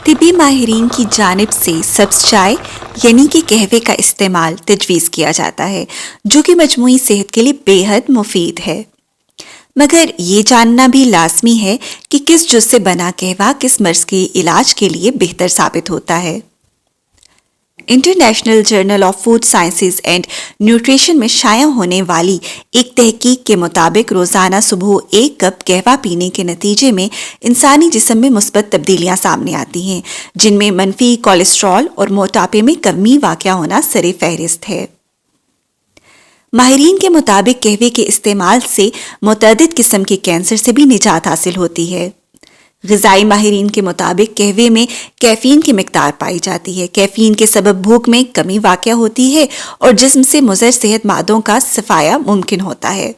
طبی ماہرین کی جانب سے سبز چائے یعنی کہ قہوے کا استعمال تجویز کیا جاتا ہے، جو کہ مجموعی صحت کے لیے بے حد مفید ہے۔ مگر یہ جاننا بھی لازمی ہے کہ کس جز سے بنا قہوہ کس مرض کے علاج کے لیے بہتر ثابت ہوتا ہے۔ International journal of food sciences and nutrition میں شائع ہونے والی ایک تحقیق کے مطابق روزانہ صبح 1 کپ قہوہ پینے کے نتیجے میں انسانی جسم میں مثبت تبدیلیاں سامنے آتی ہیں، جن میں منفی کولیسٹرول اور موٹاپے میں کمی واقع ہونا سر فہرست ہے۔ ماہرین کے مطابق قہوے کے استعمال سے متعدد قسم کے کینسر سے بھی نجات حاصل ہوتی ہے۔ غذائی ماہرین کے مطابق قہوے میں کیفین کی مقدار پائی جاتی ہے۔ کیفین کے سبب بھوک میں کمی واقع ہوتی ہے اور جسم سے مضر صحت مادوں کا صفایا ممکن ہوتا ہے۔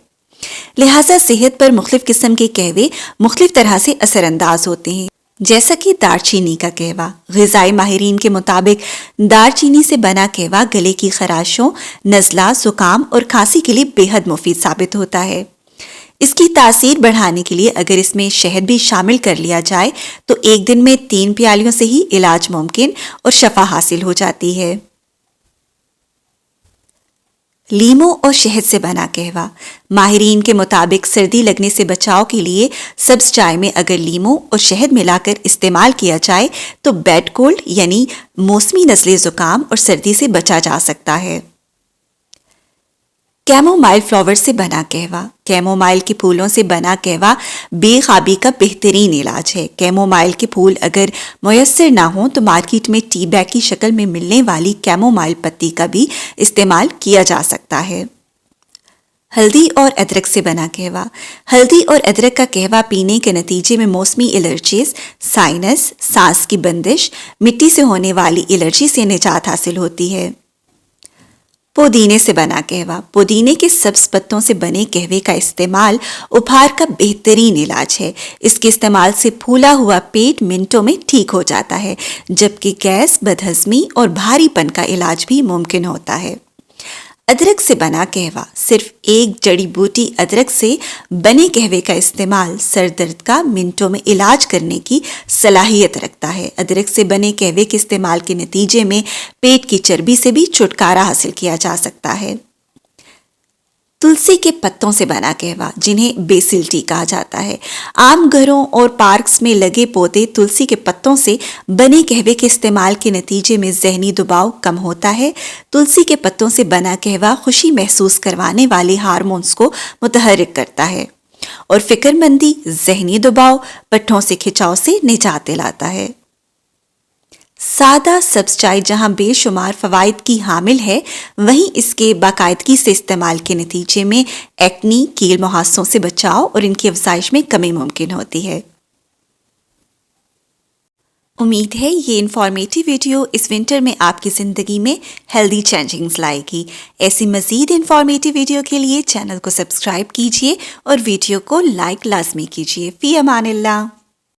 لہٰذا صحت پر مختلف قسم کے قہوے مختلف طرح سے اثر انداز ہوتے ہیں، جیسا کہ دار چینی کا قہوہ۔ غذائی ماہرین کے مطابق دار چینی سے بنا قہوہ گلے کی خراشوں، نزلہ، زکام اور کھانسی کے لیے بے حد مفید ثابت ہوتا ہے۔ اس کی تاثیر بڑھانے کے لیے اگر اس میں شہد بھی شامل کر لیا جائے تو ایک دن میں 3 پیالیوں سے ہی علاج ممکن اور شفا حاصل ہو جاتی ہے۔ لیموں اور شہد سے بنا قہوہ۔ ماہرین کے مطابق سردی لگنے سے بچاؤ کے لیے سبز چائے میں اگر لیموں اور شہد ملا کر استعمال کیا جائے تو بیڈ کولڈ یعنی موسمی نزلے زکام اور سردی سے بچا جا سکتا ہے۔ کیمومائل فلاور سے بنا قہوہ۔ کیمومائل کے پھولوں سے بنا قہوہ بے خوابی کا بہترین علاج ہے۔ کیمومائل کے پھول اگر میسر نہ ہوں تو مارکیٹ میں ٹی بیگ کی شکل میں ملنے والی کیمومائل پتی کا بھی استعمال کیا جا سکتا ہے۔ ہلدی اور ادرک سے بنا قہوہ۔ ہلدی اور ادرک کا قہوہ پینے کے نتیجے میں موسمی الرجیز، سائنس، سانس کی بندش، مٹی سے ہونے والی الرجی سے نجات حاصل ہوتی ہے۔ پودینے سے بنا قہوہ۔ پودینے کے سبز پتوں سے بنے قہوے کا استعمال ابھار کا بہترین علاج ہے۔ اس کے استعمال سے پھولا ہوا پیٹ منٹوں میں ٹھیک ہو جاتا ہے، جبکہ گیس، بدہضمی اور بھاری پن کا علاج بھی ممکن ہوتا ہے۔ ادرک سے بنا قہوہ۔ صرف ایک جڑی بوٹی ادرک سے بنے قہوے کا استعمال سر درد کا منٹوں میں علاج کرنے کی صلاحیت رکھتا ہے۔ ادرک سے بنے قہوے کے استعمال کے نتیجے میں پیٹ کی چربی سے بھی چھٹکارا حاصل کیا جا سکتا ہے۔ تلسی کے پتوں سے بنا قہوہ، جنہیں بیسل ٹی کہا جاتا ہے۔ عام گھروں اور پارکس میں لگے پودے تلسی کے پتوں سے بنے قہوے کے استعمال کے نتیجے میں ذہنی دباؤ کم ہوتا ہے۔ تلسی کے پتوں سے بنا قہوہ خوشی محسوس کروانے والے ہارمونز کو متحرک کرتا ہے اور فکر مندی، ذہنی دباؤ، پٹھوں سے کھچاؤ سے نجات دلاتا ہے۔ سادہ سبز چائے جہاں بے شمار فوائد کی حامل ہے، وہیں اس کے باقاعدگی سے استعمال کے نتیجے میں ایکنی، کیل مہاسوں سے بچاؤ اور ان کی افزائش میں کمی ممکن ہوتی ہے۔ امید ہے یہ انفارمیٹیو ویڈیو اس ونٹر میں آپ کی زندگی میں ہیلدی چینجنگز لائے گی۔ ایسی مزید انفارمیٹیو ویڈیو کے لیے چینل کو سبسکرائب کیجیے اور ویڈیو کو لائک لازمی کیجیے۔ فی امان اللہ۔